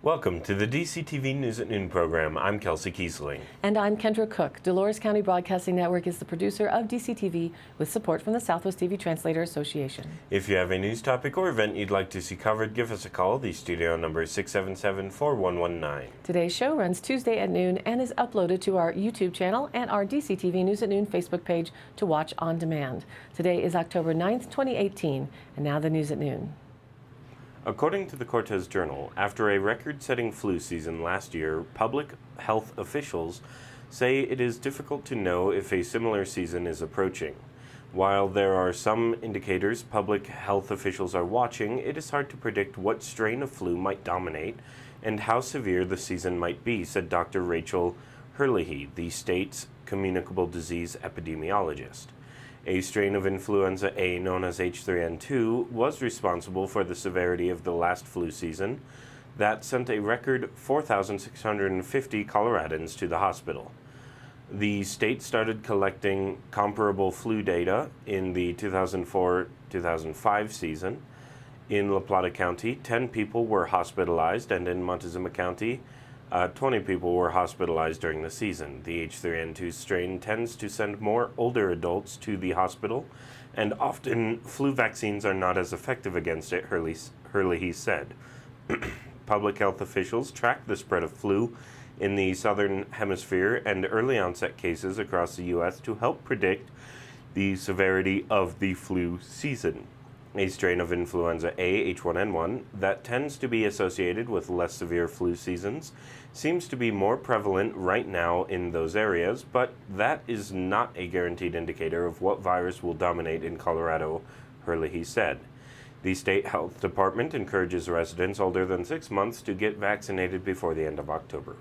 Welcome to the DCTV News at Noon program. I'm Kelsey Kiesling. And I'm Kendra Cook. Dolores County Broadcasting Network is the producer of DCTV with support from the Southwest TV Translator Association. If you have a news topic or event you'd like to see covered, give us a call. The studio number is 677-4119. Today's show runs Tuesday at noon and is uploaded to our YouTube channel and our DCTV News at Noon Facebook page to watch on demand. Today is October 9th, 2018, and now the news at noon. According to the Cortez Journal, after a record-setting flu season last year, public health officials say it is difficult to know if a similar season is approaching. While there are some indicators public health officials are watching, it is hard to predict what strain of flu might dominate and how severe the season might be, said Dr. Rachel Herlihy, the state's communicable disease epidemiologist. A strain of influenza A known as H3N2 was responsible for the severity of the last flu season that sent a record 4,650 Coloradans to the hospital. The state started collecting comparable flu data in the 2004-2005 season. In La Plata County, 10 people were hospitalized, and in Montezuma County, 20 people were hospitalized during the season. The H3N2 strain tends to send more older adults to the hospital, and often flu vaccines are not as effective against it, Herlihy said. Public health officials track the spread of flu in the southern hemisphere and early onset cases across the U.S. to help predict the severity of the flu season. A strain of influenza A, H1N1, that tends to be associated with less severe flu seasons, seems to be more prevalent right now in those areas, but that is not a guaranteed indicator of what virus will dominate in Colorado, Herlihy said. The state health department encourages residents older than 6 months to get vaccinated before the end of October.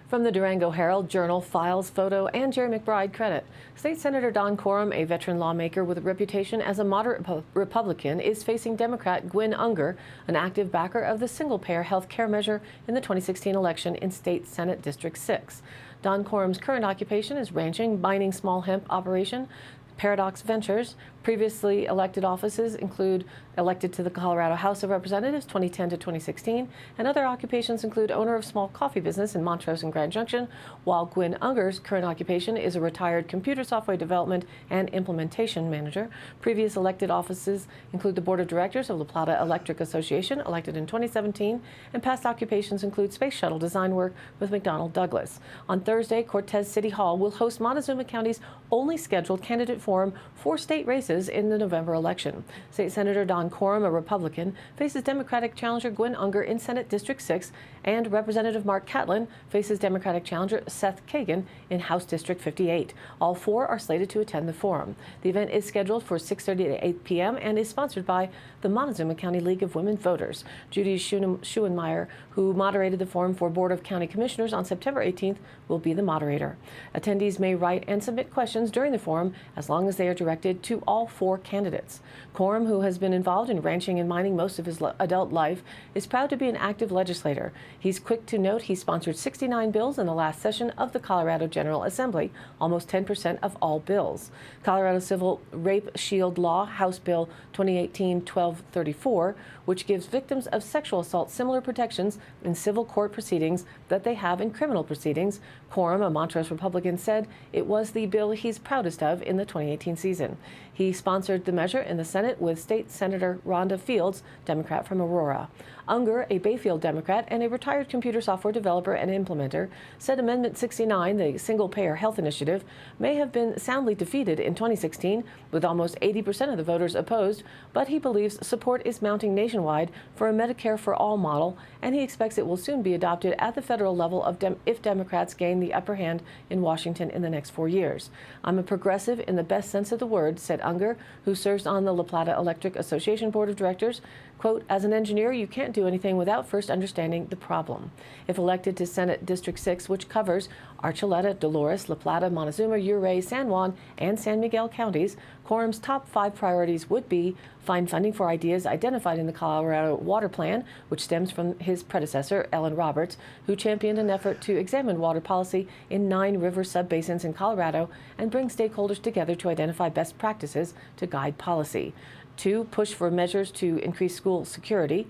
From the Durango Herald, Journal, Files, Photo, and Jerry McBride credit. State Senator Don Coram, a veteran lawmaker with a reputation as a moderate Republican, is facing Democrat Gwyn Unger, an active backer of the single-payer health care measure in the 2016 election in State Senate District 6. Don Coram's current occupation is ranching, mining small hemp operation, Paradox Ventures. Previously elected offices include elected to the Colorado House of Representatives 2010 to 2016, and other occupations include owner of small coffee business in Montrose and Grand Junction, while Gwyn Unger's current occupation is a retired computer software development and implementation manager. Previous elected offices include the Board of Directors of La Plata Electric Association, elected in 2017, and past occupations include space shuttle design work with McDonnell Douglas. On Thursday, Cortez City Hall will host Montezuma County's only scheduled candidate forum for state races in the November election. State Senator Don Coram, a Republican, faces Democratic challenger Gwyn Unger in Senate District 6, and Representative Mark Catlin faces Democratic challenger Seth Kagan in House District 58. All four are slated to attend the forum. The event is scheduled for 6:30 to 8 p.m. and is sponsored by the Montezuma County League of Women Voters. Judy Schuenmeyer, who moderated the forum for Board of County Commissioners on September 18th, will be the moderator. Attendees may write and submit questions during the forum as long as they are directed to all four candidates. Coram, who has been involved in ranching and mining most of his adult life, is proud to be an active legislator. He's quick to note he sponsored 69 bills in the last session of the Colorado General Assembly, almost 10% of all bills. Colorado Civil Rape Shield Law, House Bill 2018-1234, which gives victims of sexual assault similar protections in civil court proceedings that they have in criminal proceedings. Coram, a Montrose Republican, said it was the bill he's proudest of in the 2018 season. He sponsored the measure in the Senate with State Senator Rhonda Fields, Democrat from Aurora. Unger, a Bayfield Democrat and a retired computer software developer and implementer, said Amendment 69, the single-payer health initiative, may have been soundly defeated in 2016, with almost 80% of the voters opposed, but he believes support is mounting nationwide for a Medicare for All model, and he expects it will soon be adopted at the federal level if Democrats gain the upper hand in Washington in the next 4 years. I'm a progressive in the best sense of the word, said Unger, who serves on the La Plata Electric Association Board of Directors. Quote, as an engineer, you can't do anything without first understanding the problem. If elected to Senate District 6, which covers Archuleta, Dolores, La Plata, Montezuma, Ouray, San Juan, and San Miguel counties, Coram's top 5 priorities would be find funding for ideas identified in the Colorado Water Plan, which stems from his predecessor, Ellen Roberts, who championed an effort to examine water policy in 9 river subbasins in Colorado and bring stakeholders together to identify best practices to guide policy. 2, push for measures to increase school security.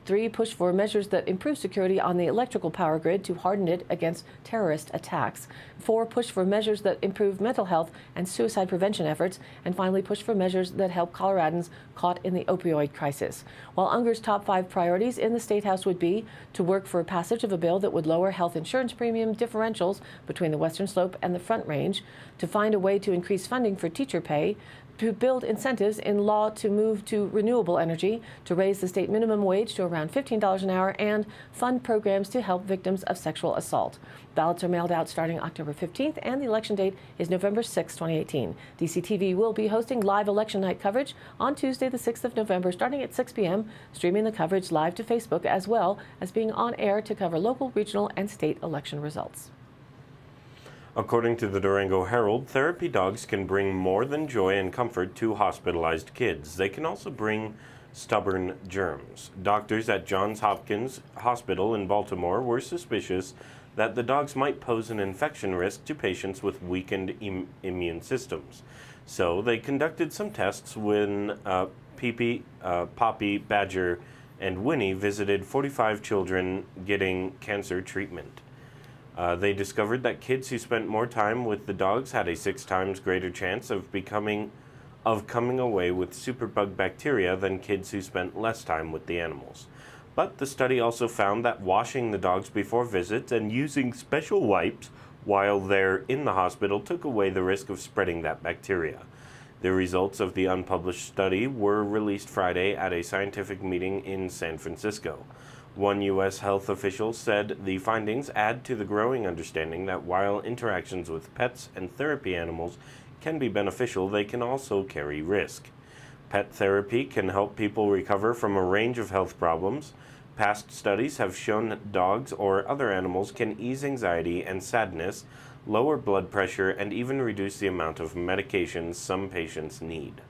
3. Push for measures that improve security on the electrical power grid to harden it against terrorist attacks. 4. Push for measures that improve mental health and suicide prevention efforts. And finally, push for measures that help Coloradans caught in the opioid crisis. While Unger's top 5 priorities in the State House would be to work for passage of a bill that would lower health insurance premium differentials between the Western Slope and the Front Range, to find a way to increase funding for teacher pay, to build incentives in law to move to renewable energy, to raise the state minimum wage to around $15 an hour, and fund programs to help victims of sexual assault. Ballots are mailed out starting October 15th, and the election date is November 6, 2018. DCTV will be hosting live election night coverage on Tuesday, the 6th of November, starting at 6 p.m., streaming the coverage live to Facebook, as well as being on air to cover local, regional, and state election results. According to the Durango Herald, therapy dogs can bring more than joy and comfort to hospitalized kids. They can also bring stubborn germs. Doctors at Johns Hopkins Hospital in Baltimore were suspicious that the dogs might pose an infection risk to patients with weakened immune systems. So they conducted some tests when Poppy, Badger, and Winnie visited 45 children getting cancer treatment. They discovered that kids who spent more time with the dogs had a 6 times greater chance of coming away with superbug bacteria than kids who spent less time with the animals. But the study also found that washing the dogs before visits and using special wipes while they're in the hospital took away the risk of spreading that bacteria. The results of the unpublished study were released Friday at a scientific meeting in San Francisco. One U.S. health official said the findings add to the growing understanding that while interactions with pets and therapy animals can be beneficial, they can also carry risk. Pet therapy can help people recover from a range of health problems. Past studies have shown that dogs or other animals can ease anxiety and sadness, lower blood pressure, and even reduce the amount of medications some patients need.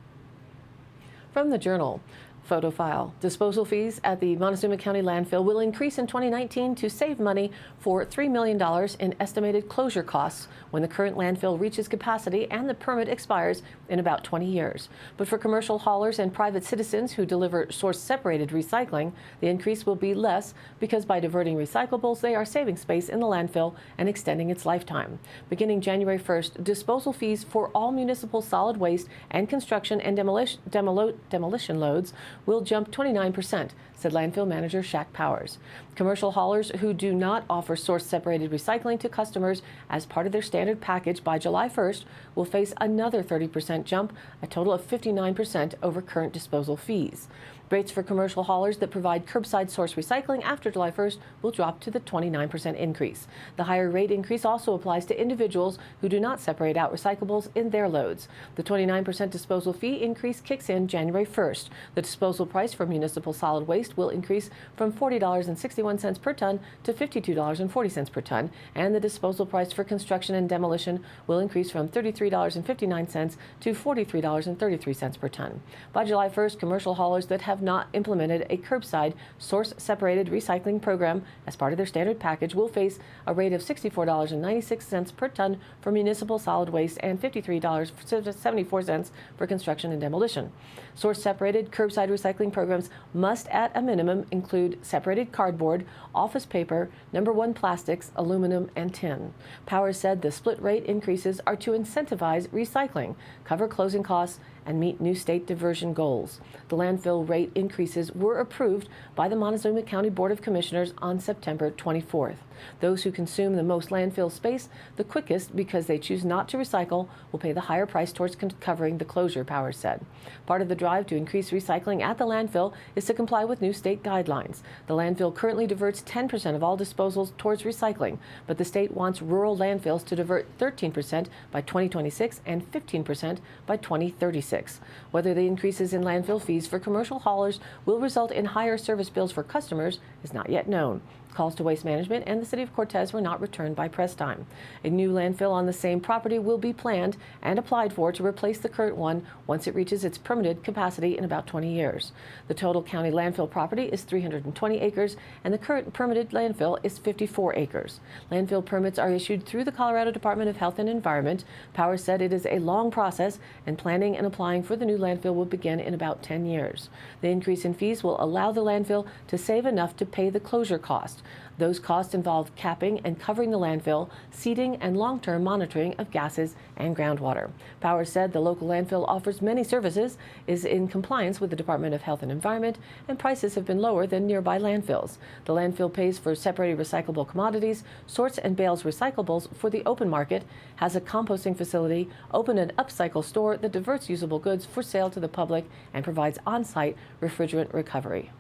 From the Journal. Photo file. Disposal fees at the Montezuma County landfill will increase in 2019 to save money for $3 million in estimated closure costs when the current landfill reaches capacity and the permit expires in about 20 years. But for commercial haulers and private citizens who deliver source-separated recycling, the increase will be less because by diverting recyclables, they are saving space in the landfill and extending its lifetime. Beginning January 1st, disposal fees for all municipal solid waste and construction and demolition loads will jump 29%, said landfill manager Shaq Powers. Commercial haulers who do not offer source-separated recycling to customers as part of their standard package by July 1st will face another 30% jump, a total of 59% over current disposal fees. Rates for commercial haulers that provide curbside source recycling after July 1st will drop to the 29% increase. The higher rate increase also applies to individuals who do not separate out recyclables in their loads. The 29% disposal fee increase kicks in January 1st. The disposal price for municipal solid waste will increase from $40.61 per ton to $52.40 per ton, and the disposal price for construction and demolition will increase from $33.59 to $43.33 per ton. By July 1st, commercial haulers that have not implemented a curbside source-separated recycling program as part of their standard package will face a rate of $64.96 per ton for municipal solid waste and $53.74 for construction and demolition. Source-separated curbside recycling programs must at a minimum include separated cardboard, office paper, number 1 plastics, aluminum, and tin. Powers said the split rate increases are to incentivize recycling, cover closing costs, and meet new state diversion goals. The landfill rate increases were approved by the Montezuma County Board of Commissioners on September 24th. Those who consume the most landfill space the quickest because they choose not to recycle will pay the higher price towards covering the closure, Powers said. Part of the drive to increase recycling at the landfill is to comply with new state guidelines. The landfill currently diverts 10% of all disposals towards recycling, but the state wants rural landfills to divert 13% by 2026 and 15% by 2036. Whether the increases in landfill fees for commercial haulers will result in higher service bills for customers is not yet known. Calls to Waste Management and the City of Cortez were not returned by press time. A new landfill on the same property will be planned and applied for to replace the current one once it reaches its permitted capacity in about 20 years. The total county landfill property is 320 acres, and the current permitted landfill is 54 acres. Landfill permits are issued through the Colorado Department of Health and Environment. Powers said it is a long process, and planning and applying for the new landfill will begin in about 10 years. The increase in fees will allow the landfill to save enough to pay the closure cost. Those costs involve capping and covering the landfill, seeding, and long-term monitoring of gases and groundwater. Powers said the local landfill offers many services, is in compliance with the Department of Health and Environment, and prices have been lower than nearby landfills. The landfill pays for separated recyclable commodities, sorts and bales recyclables for the open market, has a composting facility, open and upcycle store that diverts usable goods for sale to the public, and provides on-site refrigerant recovery.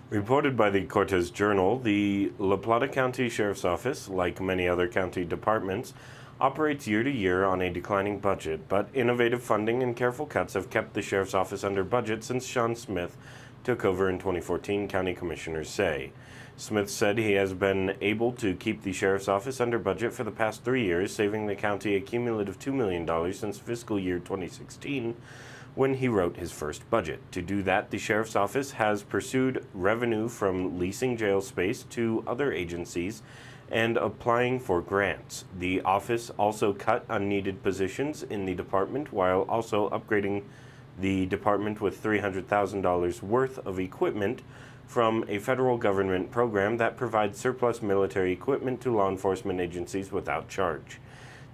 Reported by the Cortez Journal, the La Plata County Sheriff's Office, like many other county departments, operates year to year on a declining budget, but innovative funding and careful cuts have kept the Sheriff's Office under budget since Sean Smith took over in 2014, county commissioners say. Smith said he has been able to keep the Sheriff's Office under budget for the past 3 years, saving the county a cumulative $2 million since fiscal year 2016, when he wrote his first budget. To do that, the Sheriff's Office has pursued revenue from leasing jail space to other agencies and applying for grants. The office also cut unneeded positions in the department while also upgrading the department with $300,000 worth of equipment from a federal government program that provides surplus military equipment to law enforcement agencies without charge.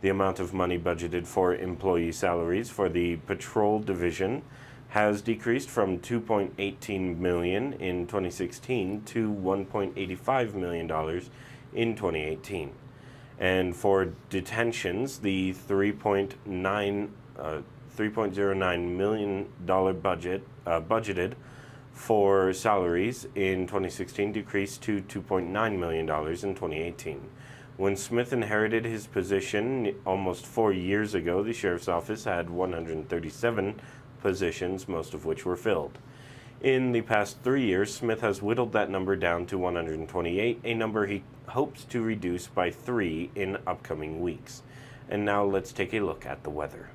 The amount of money budgeted for employee salaries for the patrol division has decreased from $2.18 million in 2016 to $1.85 million in 2018. And for detentions, the $3.09 million budgeted for salaries in 2016 decreased to $2.9 million in 2018. When Smith inherited his position almost 4 years ago, the Sheriff's Office had 137 positions, most of which were filled. In the past 3 years, Smith has whittled that number down to 128, a number he hopes to reduce by 3 in upcoming weeks. And now let's take a look at the weather.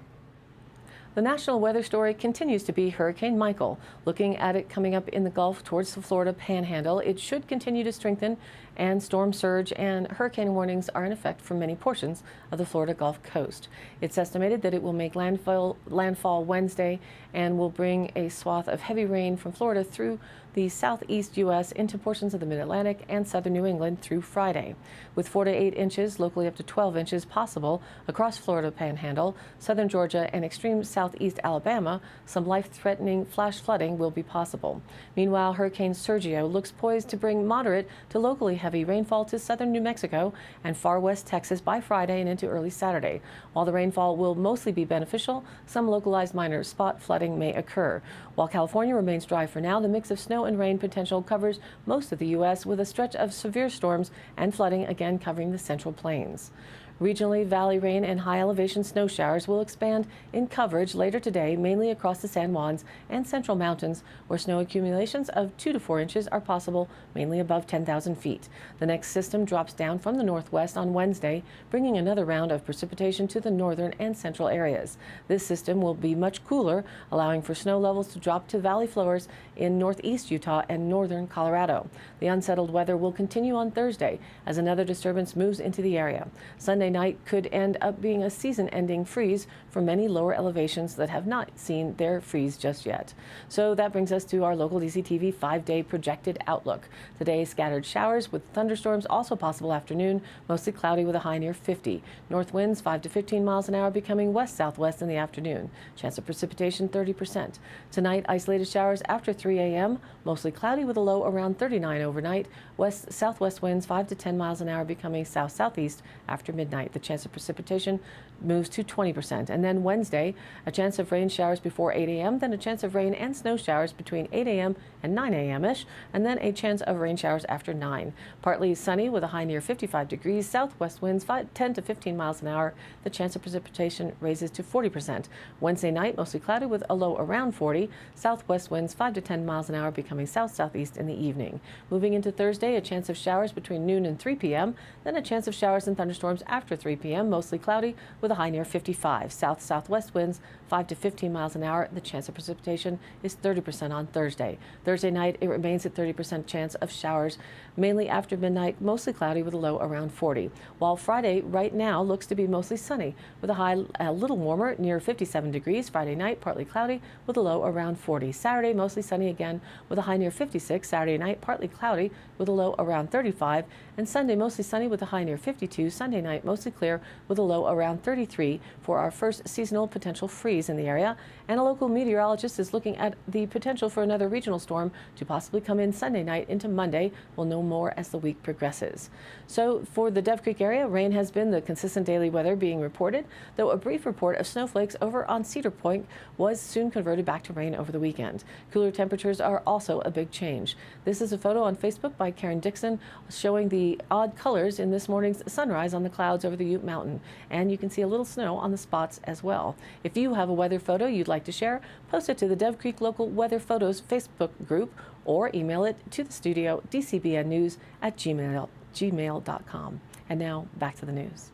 The national weather story continues to be Hurricane Michael. Looking at it coming up in the Gulf towards the Florida Panhandle, it should continue to strengthen, and storm surge and hurricane warnings are in effect for many portions of the Florida Gulf Coast. It's estimated that it will make landfall Wednesday and will bring a swath of heavy rain from Florida through the southeast U.S. into portions of the mid-Atlantic and southern New England through Friday, with 4 to 8 inches, locally up to 12 inches possible across Florida Panhandle, southern Georgia, and extreme southeast Alabama. Some life-threatening flash flooding will be possible. Meanwhile, Hurricane Sergio looks poised to bring moderate to locally heavy rainfall to southern New Mexico and far west Texas by Friday and into early Saturday. While the rainfall will mostly be beneficial, some localized minor spot flooding may occur. While California remains dry for now, the mix of snow and rain potential covers most of the U.S., with a stretch of severe storms and flooding again covering the Central Plains. Regionally, valley rain and high elevation snow showers will expand in coverage later today, mainly across the San Juans and Central Mountains, where snow accumulations of 2 to 4 inches are possible, mainly above 10,000 feet. The next system drops down from the northwest on Wednesday, bringing another round of precipitation to the northern and central areas. This system will be much cooler, allowing for snow levels to drop to valley floors in northeast Utah and northern Colorado. The unsettled weather will continue on Thursday as another disturbance moves into the area. Sunday night could end up being a season-ending freeze for many lower elevations that have not seen their freeze just yet. So that brings us to our local DCTV 5-day projected outlook. Today, scattered showers with thunderstorms also possible afternoon, mostly cloudy with a high near 50. North winds 5 to 15 miles an hour becoming west-southwest in the afternoon. Chance of precipitation 30%. Tonight, isolated showers after 3 a.m., mostly cloudy with a low around 39 overnight. West-southwest winds 5 to 10 miles an hour becoming south-southeast after midnight. night, the chance of precipitation moves to 20%. And then Wednesday, a chance of rain showers before 8 a.m., then a chance of rain and snow showers between 8 a.m. and 9 a.m.-ish, and then a chance of rain showers after 9. Partly sunny with a high near 55 degrees, southwest winds 10 to 15 miles an hour. The chance of precipitation raises to 40%. Wednesday night, mostly cloudy with a low around 40. Southwest winds 5 to 10 miles an hour, becoming south-southeast in the evening. Moving into Thursday, a chance of showers between noon and 3 p.m., then a chance of showers and thunderstorms after 3 p.m., mostly cloudy with a high near 55. South-southwest winds 5 to 15 miles an hour. The chance of precipitation is 30% on Thursday. Thursday night, it remains at 30% chance of showers, mainly after midnight, mostly cloudy with a low around 40. While Friday, right now, looks to be mostly sunny with a high a little warmer, near 57 degrees. Friday night, partly cloudy with a low around 40. Saturday, mostly sunny again with a high near 56. Saturday night, partly cloudy with a low around 35. And Sunday, mostly sunny with a high near 52. Sunday night, mostly clear with a low around 33 for our first seasonal potential freeze in the area. And a local meteorologist is looking at the potential for another regional storm to possibly come in Sunday night into Monday. We'll know more as the week progresses. So for the Dove Creek area, rain has been the consistent daily weather being reported, though a brief report of snowflakes over on Cedar Point was soon converted back to rain over the weekend. Cooler temperatures are also a big change. This is a photo on Facebook by Karen Dixon showing the odd colors in this morning's sunrise on the clouds over the Ute Mountain. And you can see a little snow on the spots as well. If you have a weather photo you'd like to share, post it to the Dove Creek Local Weather Photos Facebook group or email it to the studio, dcbnnews@gmail.com. And now back to the news.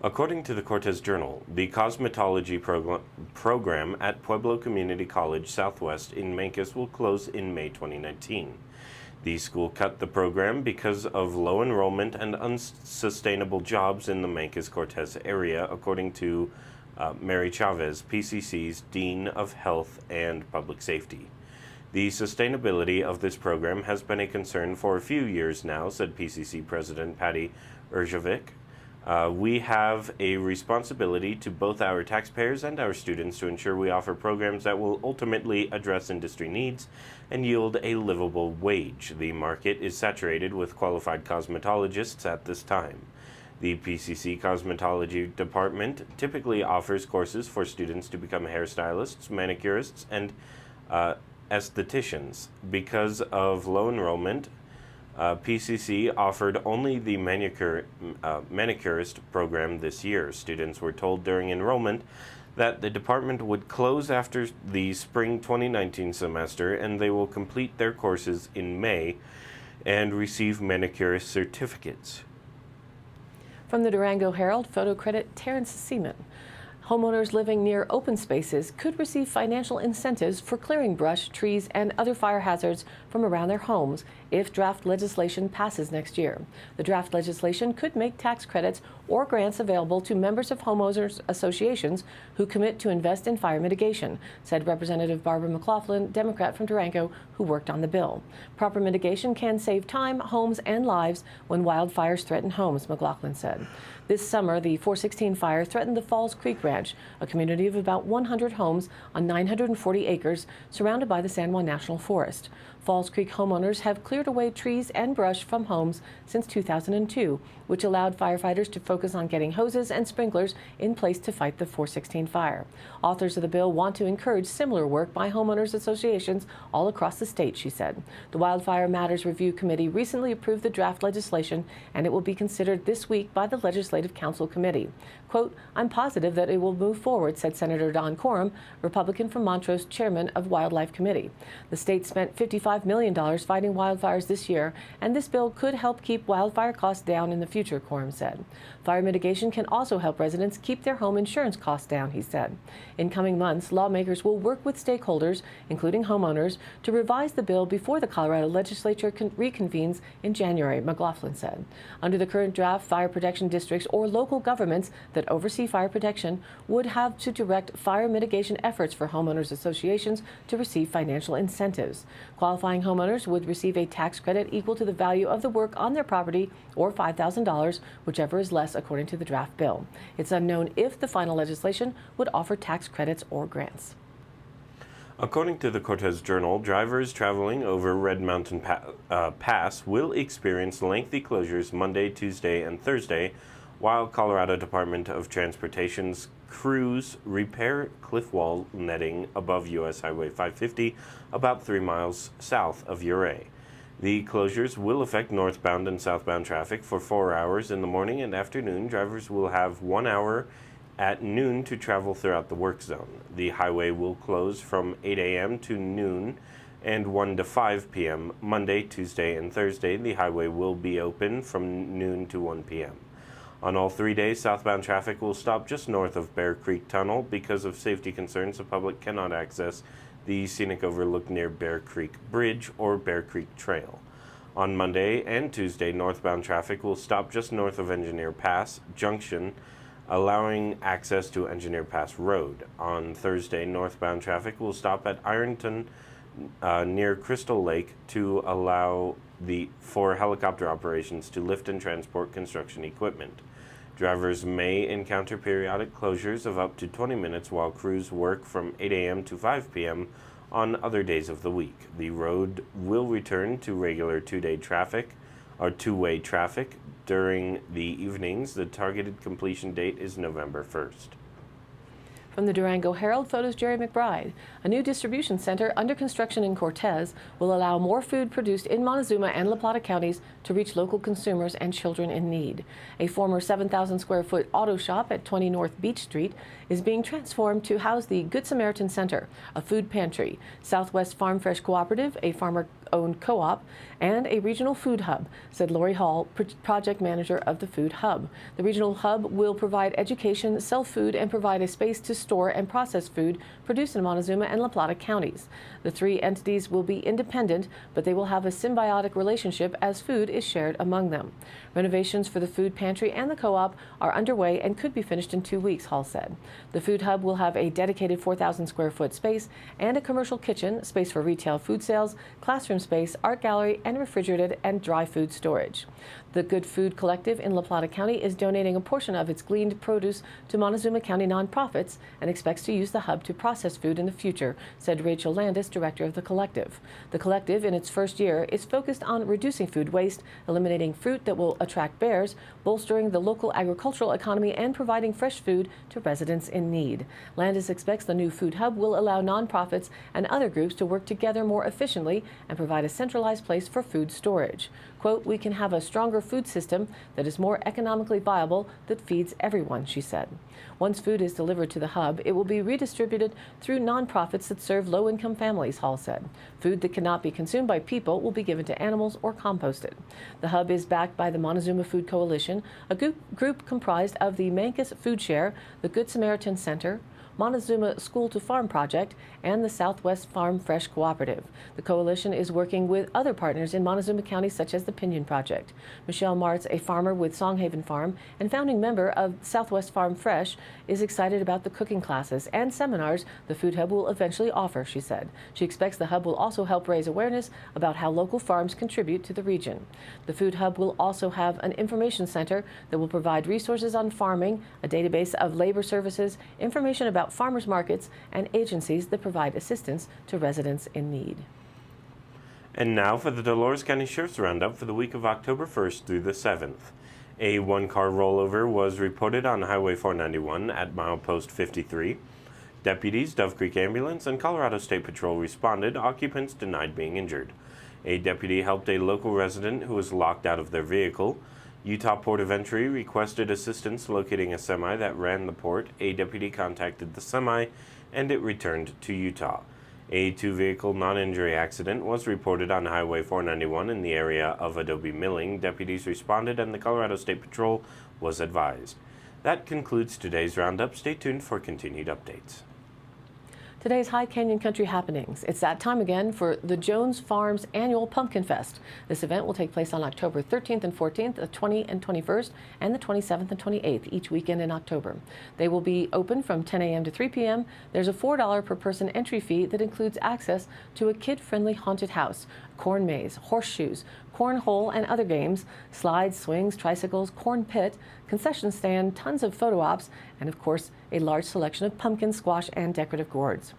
According to the Cortez Journal, the cosmetology program at Pueblo Community College Southwest in Mancos will close in May 2019. The school cut the program because of low enrollment and unsustainable jobs in the Mancos-Cortez area, according to Mary Chavez, PCC's Dean of Health and Public Safety. The sustainability of this program has been a concern for a few years now, said PCC President Patty Erjovic. We have a responsibility to both our taxpayers and our students to ensure we offer programs that will ultimately address industry needs and yield a livable wage. The market is saturated with qualified cosmetologists at this time. The PCC Cosmetology Department typically offers courses for students to become hairstylists, manicurists, and estheticians. Because of low enrollment, PCC offered only the manicurist program this year. Students were told during enrollment that the department would close after the spring 2019 semester, and they will complete their courses in May and receive manicurist certificates. From the Durango Herald, photo credit Terrence Seaman. Homeowners living near open spaces could receive financial incentives for clearing brush, trees, and other fire hazards from around their homes if draft legislation passes next year. The draft legislation could make tax credits or grants available to members of homeowners associations who commit to invest in fire mitigation, said Representative Barbara McLaughlin, Democrat from Durango, who worked on the bill. Proper mitigation can save time, homes, and lives when wildfires threaten homes, McLaughlin said. This summer, the 416 fire threatened the Falls Creek Ranch, a community of about 100 homes on 940 acres surrounded by the San Juan National Forest. Falls Creek homeowners have cleared away trees and brush from homes since 2002, which allowed firefighters to focus on getting hoses and sprinklers in place to fight the 416 fire. Authors of the bill want to encourage similar work by homeowners associations all across the state, she said. The Wildfire Matters Review Committee recently approved the draft legislation, and it will be considered this week by the Legislative Council Committee. Quote, "I'm positive that it will move forward," said Senator Don Coram, Republican from Montrose, chairman of Wildlife Committee. The state spent $55 million fighting wildfires this year, and this bill could help keep wildfire costs down in the future, Coram said. Fire mitigation can also help residents keep their home insurance costs down, he said. In coming months, lawmakers will work with stakeholders, including homeowners, to revise the bill before the Colorado legislature reconvenes in January, McLaughlin said. Under the current draft, fire protection districts or local governments that oversee fire protection would have to direct fire mitigation efforts for homeowners associations to receive financial incentives. Qualifying homeowners would receive a tax credit equal to the value of the work on their property or $5,000, whichever is less according to the draft bill. It's unknown if the final legislation would offer tax credits or grants. According to the Cortez Journal, drivers traveling over Red Mountain Pass will experience lengthy closures Monday, Tuesday, and Thursday while Colorado Department of Transportation's crews repair cliff wall netting above U.S. Highway 550 about 3 miles south of Ouray. The closures will affect northbound and southbound traffic for 4 hours in the morning and afternoon. Drivers will have 1 hour at noon to travel throughout the work zone. The highway will close from 8 a.m. to noon and 1 to 5 p.m. Monday, Tuesday, and Thursday. The highway will be open from noon to 1 p.m. On all 3 days, southbound traffic will stop just north of Bear Creek Tunnel. Because of safety concerns, the public cannot access the scenic overlook near Bear Creek Bridge or Bear Creek Trail. On Monday and Tuesday, northbound traffic will stop just north of Engineer Pass Junction, allowing access to Engineer Pass Road. On Thursday, northbound traffic will stop at Ironton near Crystal Lake to allow for helicopter operations to lift and transport construction equipment. Drivers may encounter periodic closures of up to 20 minutes while crews work from 8 a.m. to 5 p.m. on other days of the week. The road will return to regular two-way traffic during the evenings. The targeted completion date is November 1st. From the Durango Herald, photos Jerry McBride. A new distribution center under construction in Cortez will allow more food produced in Montezuma and La Plata counties to reach local consumers and children in need. A former 7,000 square foot auto shop at 20 North Beach Street is being transformed to house the Good Samaritan Center, a food pantry, Southwest Farm Fresh Cooperative, a farmer-owned co-op, and a regional food hub, said Lori Hall, project manager of the food hub. The regional hub will provide education, sell food, and provide a space to store and process food produced in Montezuma and La Plata counties. The three entities will be independent, but they will have a symbiotic relationship as food is shared among them. Renovations for the food pantry and the co-op are underway and could be finished in 2 weeks, Hall said. The food hub will have a dedicated 4,000 square foot space and a commercial kitchen, space for retail food sales, classroom space, art gallery, and refrigerated and dry food storage. The Good Food Collective in La Plata County is donating a portion of its gleaned produce to Montezuma County nonprofits and expects to use the hub to process food in the future, said Rachel Landis, director of the collective. The collective, in its first year, is focused on reducing food waste, eliminating fruit that will attract bears, bolstering the local agricultural economy, and providing fresh food to residents in need. Landis expects the new food hub will allow nonprofits and other groups to work together more efficiently and provide a centralized place for food storage. Quote, "We can have a stronger food system that is more economically viable, that feeds everyone," she said. Once food is delivered to the hub, it will be redistributed through nonprofits that serve low-income families, Hall said. Food that cannot be consumed by people will be given to animals or composted. The hub is backed by the Montezuma Food Coalition, a group comprised of the Mancus Food Share, the Good Samaritan Center, Montezuma School to Farm Project, and the Southwest Farm Fresh Cooperative. The coalition is working with other partners in Montezuma County, such as the Pinion Project. Michelle Martz, a farmer with Songhaven Farm and founding member of Southwest Farm Fresh, is excited about the cooking classes and seminars the food hub will eventually offer, she said. She expects the hub will also help raise awareness about how local farms contribute to the region. The food hub will also have an information center that will provide resources on farming, a database of labor services, information about farmers markets, and agencies that provide assistance to residents in need. And now for the Dolores County Sheriff's Roundup for the week of October 1st through the 7th. A one-car rollover was reported on Highway 491 at milepost 53. Deputies, Dove Creek Ambulance, and Colorado State Patrol responded. Occupants denied being injured. A deputy helped a local resident who was locked out of their vehicle. Utah Port of Entry requested assistance locating a semi that ran the port. A deputy contacted the semi, and it returned to Utah. A two-vehicle non-injury accident was reported on Highway 491 in the area of Adobe Milling. Deputies responded, and the Colorado State Patrol was advised. That concludes today's roundup. Stay tuned for continued updates. Today's High Canyon Country happenings. It's that time again for the Jones Farms Annual Pumpkin Fest. This event will take place on October 13th and 14th, the 20th and 21st, and the 27th and 28th, each weekend in October. They will be open from 10 a.m. to 3 p.m. There's a $4 per person entry fee that includes access to a kid-friendly haunted house, corn maze, horseshoes, cornhole and other games, slides, swings, tricycles, corn pit, concession stand, tons of photo ops, and of course, a large selection of pumpkin, squash, and decorative gourds.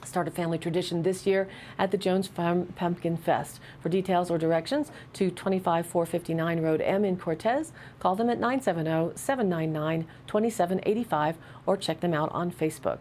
Start a family tradition this year at the Jones Farm Pumpkin Fest. For details or directions to 25459 Road M in Cortez, call them at 970-799-2785 or check them out on Facebook.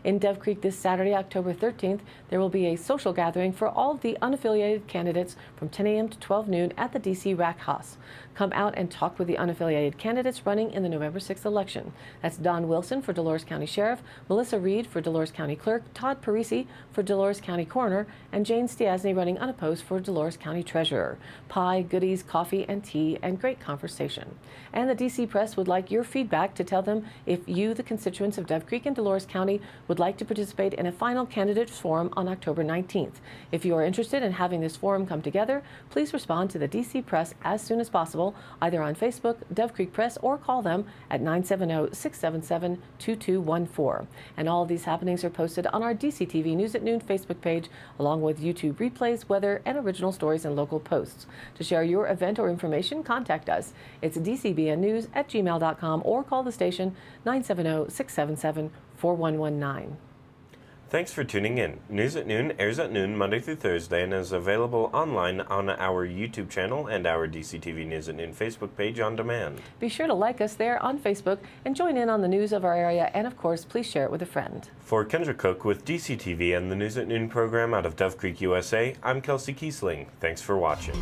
In Dove Creek this Saturday, October 13th, there will be a social gathering for all of the unaffiliated candidates from 10 a.m. to 12 noon at the D.C. Rack House. Come out and talk with the unaffiliated candidates running in the November 6th election. That's Don Wilson for Dolores County Sheriff, Melissa Reed for Dolores County Clerk, Todd Parisi for Dolores County Coroner, and Jane Stiasny running unopposed for Dolores County Treasurer. Pie, goodies, coffee, and tea, and great conversation. And the D.C. Press would like your feedback to tell them if you, the constituents of Dove Creek and Dolores County, would like to participate in a final candidates forum on October 19th. If you are interested in having this forum come together, please respond to the D.C. Press as soon as possible, either on Facebook, Dove Creek Press, or call them at 970-677-2214. And all of these happenings are posted on our DCTV News at Noon Facebook page, along with YouTube replays, weather, and original stories and local posts. To share your event or information, contact us. It's dcbnnews@gmail.com or call the station 970-677-4119. Thanks for tuning in. News at Noon airs at noon Monday through Thursday and is available online on our YouTube channel and our DCTV News at Noon Facebook page on demand. Be sure to like us there on Facebook and join in on the news of our area, and of course, please share it with a friend. For Kendra Cook with DCTV and the News at Noon program out of Dove Creek, USA, I'm Kelsey Kiesling. Thanks for watching.